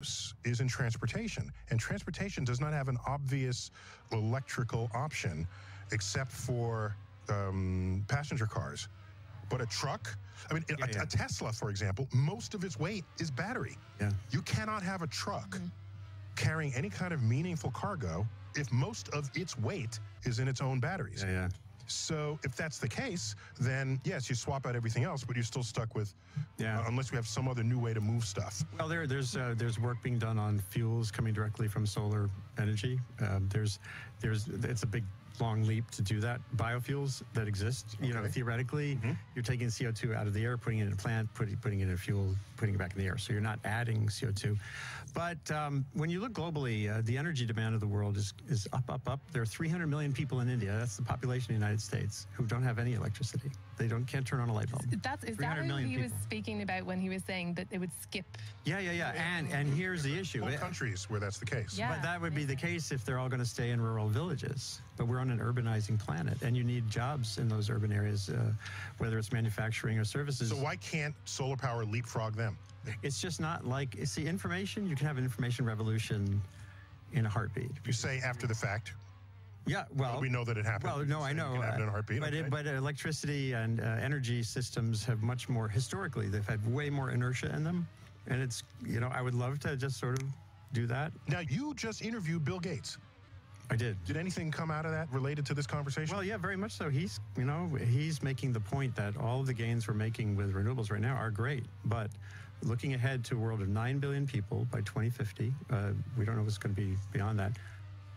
is in transportation, and transportation does not have an obvious electrical option except for passenger cars. But a truck, I mean, a Tesla, for example, most of its weight is battery. Yeah. You cannot have a truck carrying any kind of meaningful cargo if most of its weight is in its own batteries. Yeah. So if that's the case, then yes, you swap out everything else, but you're still stuck with, unless we have some other new way to move stuff. Well, there's work being done on fuels coming directly from solar energy. It's a big, long leap to do that. Biofuels that exist, you know, theoretically, you're taking CO2 out of the air, putting it in a plant, putting it in a fuel, putting it back in the air. So you're not adding CO2. But when you look globally, the energy demand of the world is up. There are 300 million people in India. That's the population of the United States who don't have any electricity. They can't turn on a light bulb. Is that what he was speaking about when he was saying that it would skip? Yeah. And here's the issue. Whole countries where that's the case. But that would be the case if they're all going to stay in rural villages. But we're on an urbanizing planet, and you need jobs in those urban areas, whether it's manufacturing or services. So why can't solar power leapfrog them? It's just not like, see, information, you can have an information revolution in a heartbeat. If you say after the fact. Yeah, well, we know that it happened. Well, no, I know. It can happen in a heartbeat. But electricity and energy systems have much more, historically, they've had way more inertia in them. And it's, you know, I would love to just sort of do that. Now, you just interviewed Bill Gates. I did. Did anything come out of that related to this conversation? Well, yeah, very much so. He's making the point that all of the gains we're making with renewables right now are great, but looking ahead to a world of 9 billion people by 2050, we don't know what's going to be beyond that,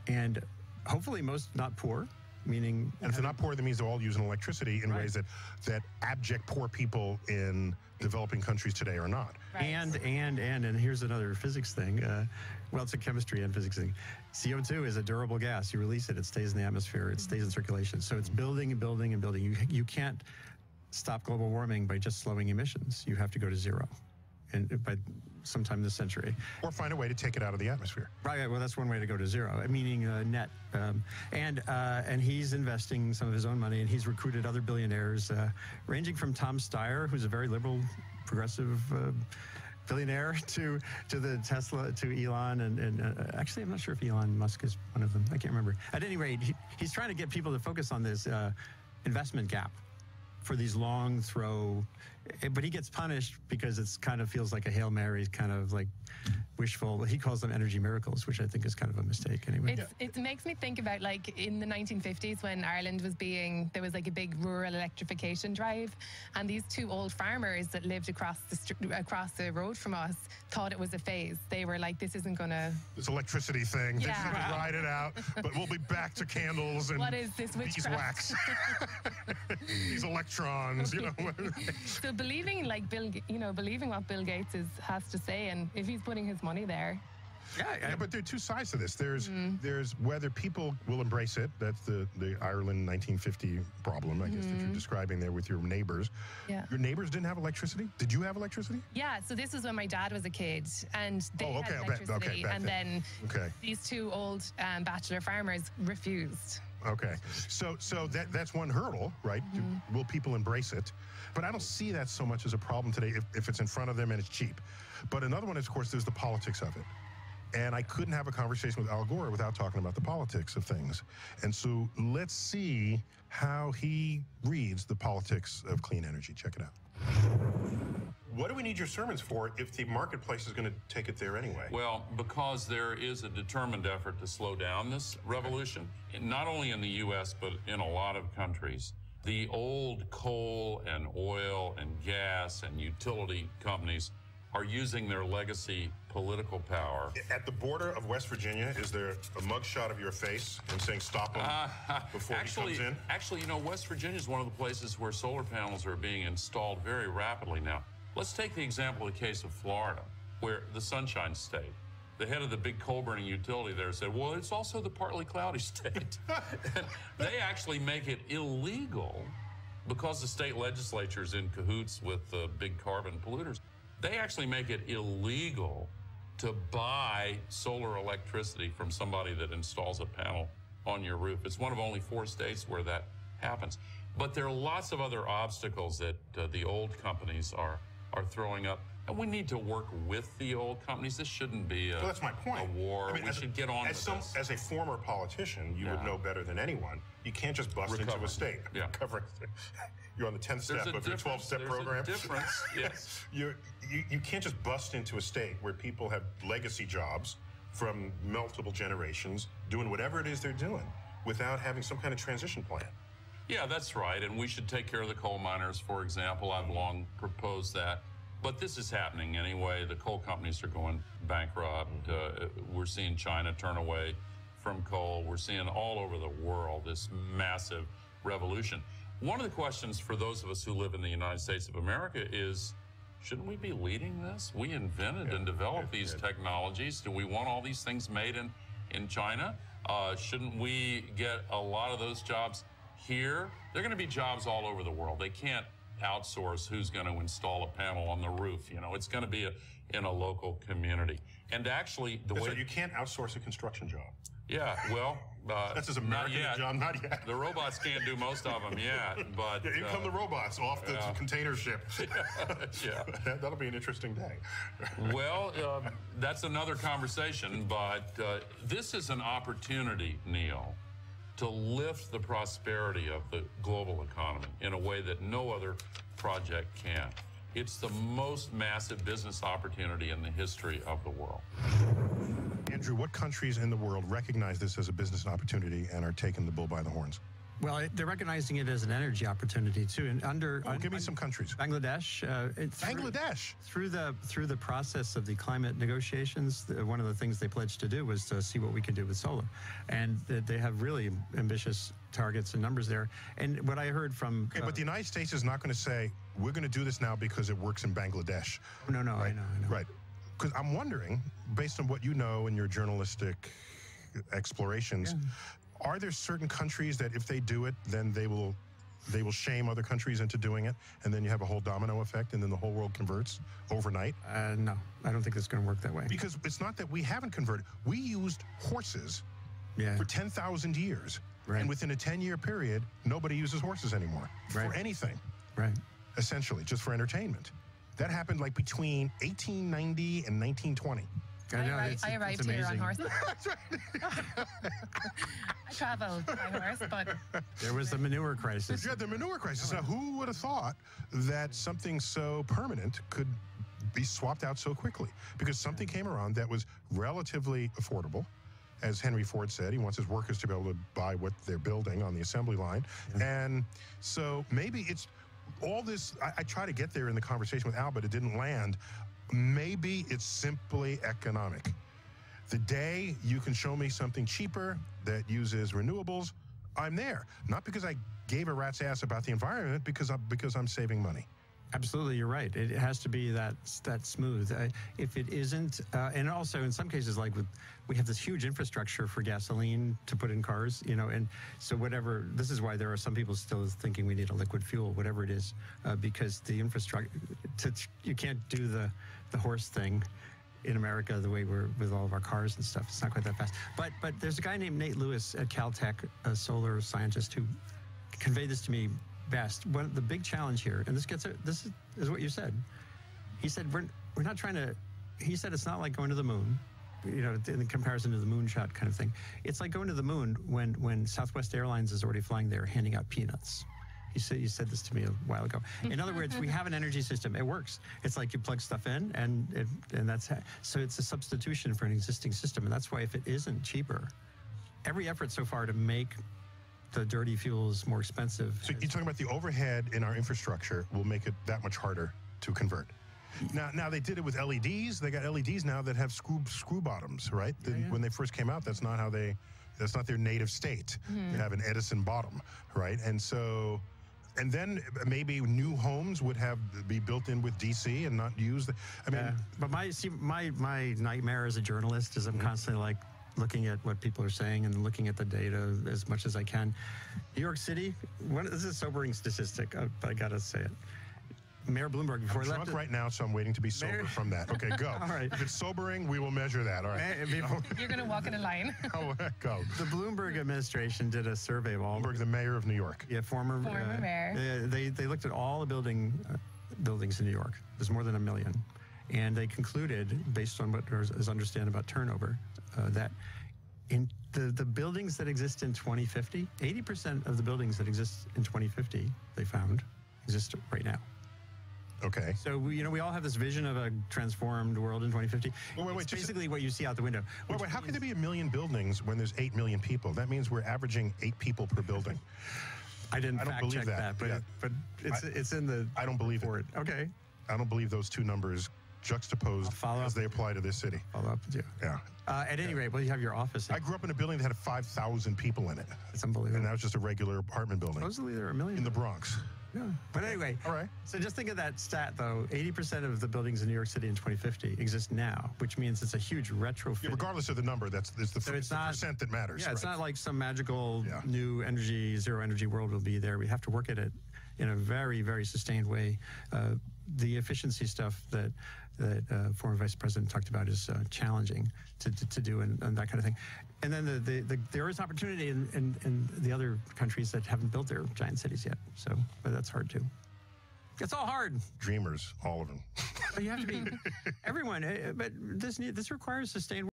and hopefully most not poor, meaning... And if they're not poor, that means they're all using electricity in ways that abject poor people in developing countries today are not. Right. And here's another physics thing. Well, it's a chemistry and physics thing. CO2 is a durable gas. You release it, it stays in the atmosphere, it stays in circulation. So it's building and building and building. You can't stop global warming by just slowing emissions. You have to go to zero. And by sometime this century. Or find a way to take it out of the atmosphere. Right, well, that's one way to go to zero, meaning net. And he's investing some of his own money, and he's recruited other billionaires, ranging from Tom Steyer, who's a very liberal, progressive billionaire, to the Tesla, to Elon, and actually, I'm not sure if Elon Musk is one of them. I can't remember. At any rate, he's trying to get people to focus on this investment gap for these long throw, but he gets punished because it's kind of feels like a Hail Mary, kind of like wishful. He calls them energy miracles, which I think is kind of a mistake anyway. It makes me think about like in the 1950s when Ireland was there was like a big rural electrification drive, and these two old farmers that lived across the road from us thought it was a phase. They were like, this isn't gonna... This electricity thing, they just have to ride it out, but we'll be back to candles and what is this beeswax. These electrons, you know. So believing like believing what Bill Gates has to say, and if he's putting his money there. Yeah, but there are two sides to this. There's whether people will embrace it. That's the Ireland 1950 problem, I guess, that you're describing there with your neighbors. Yeah. Your neighbors didn't have electricity? Did you have electricity? Yeah, so this was when my dad was a kid, and they had electricity, and then these two old bachelor farmers refused. Okay, so that's one hurdle, right? Will people embrace it? But I don't see that so much as a problem today if it's in front of them and it's cheap. But another one is, of course, there's the politics of it. And I couldn't have a conversation with Al Gore without talking about the politics of things. And so let's see how he reads the politics of clean energy. Check it out. What do we need your sermons for if the marketplace is going to take it there anyway? Well, because there is a determined effort to slow down this revolution, not only in the U.S., but in a lot of countries. The old coal and oil and gas and utility companies are using their legacy political power. At the border of West Virginia, is there a mugshot of your face and saying stop him before he comes in? Actually, you know, West Virginia is one of the places where solar panels are being installed very rapidly now. Let's take the example of the case of Florida, where the Sunshine State, the head of the big coal-burning utility there said, well, it's also the partly cloudy state. And they actually make it illegal because the state legislature is in cahoots with the big carbon polluters. They actually make it illegal to buy solar electricity from somebody that installs a panel on your roof. It's one of only 4 states where that happens. But there are lots of other obstacles that the old companies are throwing up. And we need to work with the old companies. This shouldn't be a, well, that's my point. A war. I mean, we should get on with this. As a former politician, you would know better than anyone. You can't just bust into a state. Yeah. You're on the 10th step of your 12-step program. There's a difference, yes. You can't just bust into a state where people have legacy jobs from multiple generations doing whatever it is they're doing without having some kind of transition plan. Yeah, that's right. And we should take care of the coal miners, for example. I've long proposed that. But this is happening anyway. The coal companies are going bankrupt. We're seeing China turn away from coal. We're seeing all over the world this massive revolution. One of the questions for those of us who live in the United States of America is, shouldn't we be leading this? We invented and developed these technologies. Do we want all these things made in China? Shouldn't we get a lot of those jobs here? There are going to be jobs all over the world. They can't outsource who's going to install a panel on the roof. You know, it's going to be in a local community. And actually, the way you can't outsource a construction job. Yeah, well, that's as American a job, not yet. The robots can't do most of them yet, but in come the robots off the container ship. Yeah. That'll be an interesting day. Well, that's another conversation, but this is an opportunity, Neil, to lift the prosperity of the global economy in a way that no other project can. It's the most massive business opportunity in the history of the world. Andrew, what countries in the world recognize this as a business opportunity and are taking the bull by the horns? Well, they're recognizing it as an energy opportunity too. And give me some countries. Bangladesh. Bangladesh. Through the process of the climate negotiations, one of the things they pledged to do was to see what we can do with solar, and they have really ambitious targets and numbers there. And what I heard from but the United States is not going to say we're going to do this now because it works in Bangladesh. No, right? I know. Right. Because I'm wondering, based on what you know in your journalistic explorations. Yeah. Are there certain countries that if they do it, then they will shame other countries into doing it, and then you have a whole domino effect, and then the whole world converts overnight? No, I don't think it's going to work that way. Because it's not that we haven't converted. We used horses for 10,000 years, and within a 10-year period, nobody uses horses anymore for anything. Right. Essentially, just for entertainment. That happened like between 1890 and 1920. I arrived here on horse. I travel by horse, but there was the manure crisis. Yeah, the manure crisis. Now, who would have thought that something so permanent could be swapped out so quickly? Because something came around that was relatively affordable. As Henry Ford said, he wants his workers to be able to buy what they're building on the assembly line. And so maybe it's all this. I try to get there in the conversation with Al, but it didn't land. Maybe it's simply economic. The day you can show me something cheaper that uses renewables, I'm there. Not because I gave a rat's ass about the environment, because I'm saving money. Absolutely, you're right. It has to be that smooth. If it isn't, and also in some cases, like we have this huge infrastructure for gasoline to put in cars, and so whatever. This is why there are some people still thinking we need a liquid fuel, whatever it is, because the infrastructure. You can't do the horse thing in America the way we're with all of our cars and stuff. It's not quite that fast. But there's a guy named Nate Lewis at Caltech, a solar scientist, who conveyed this to me best. The big challenge here, and this is what you said. He said we're not trying to. He said it's not like going to the moon, in comparison to the moonshot kind of thing. It's like going to the moon when Southwest Airlines is already flying there, handing out peanuts. You said this to me a while ago. In other words, we have an energy system. It works. It's like you plug stuff in, and that's so it's a substitution for an existing system, and that's why if it isn't cheaper, every effort so far to make the dirty fuels more expensive. So you're talking about the overhead in our infrastructure will make it that much harder to convert. Now they did it with LEDs. They got LEDs now that have screw bottoms, right? When they first came out, that's not their native state. They have an Edison bottom, right? And then maybe new homes would be built in with DC and not use but my nightmare as a journalist is I'm constantly looking at what people are saying and looking at the data as much as I can. New York City, this is a sobering statistic, I gotta say it. Mayor Bloomberg, before he left... I'm drunk right now, so I'm waiting to be sober from that. Okay, go. All right. If it's sobering, we will measure that. All right. You're going to walk in a line. Go. The Bloomberg administration did a survey of all... Bloomberg, the mayor of New York. Yeah, former mayor. They looked at all the buildings in New York. There's more than 1 million. And they concluded, based on what is understand about turnover, that in the buildings that exist in 2050, 80% of the buildings that exist in 2050, they found, exist right now. Okay. So we all have this vision of a transformed world in 2050. Wait, it's basically what you see out the window. Wait, how can there be 1 million buildings when there's 8 million people? That means we're averaging 8 people per building. I don't fact believe check that, but it's in the. I don't believe it. Okay. I don't believe those two numbers juxtaposed as they apply to this city. Follow up with you. Yeah. At any rate, well, you have your office. I grew up in a building that had 5,000 people in it. It's unbelievable. And that was just a regular apartment building. Supposedly there are 1 million. In the Bronx. Yeah. But anyway. All right. So just think of that stat, though. 80% of the buildings in New York City in 2050 exist now, which means it's a huge retrofit. Yeah, regardless of the number, it's the percent that matters. Yeah, it's right? not like some magical new energy, zero energy world will be there. We have to work at it in a very, very sustained way. The efficiency stuff that former Vice President talked about is challenging to do and that kind of thing. And then there is opportunity in the other countries that haven't built their giant cities yet. So, but that's hard too. It's all hard. Dreamers, all of them. But you have to be everyone. But this requires sustained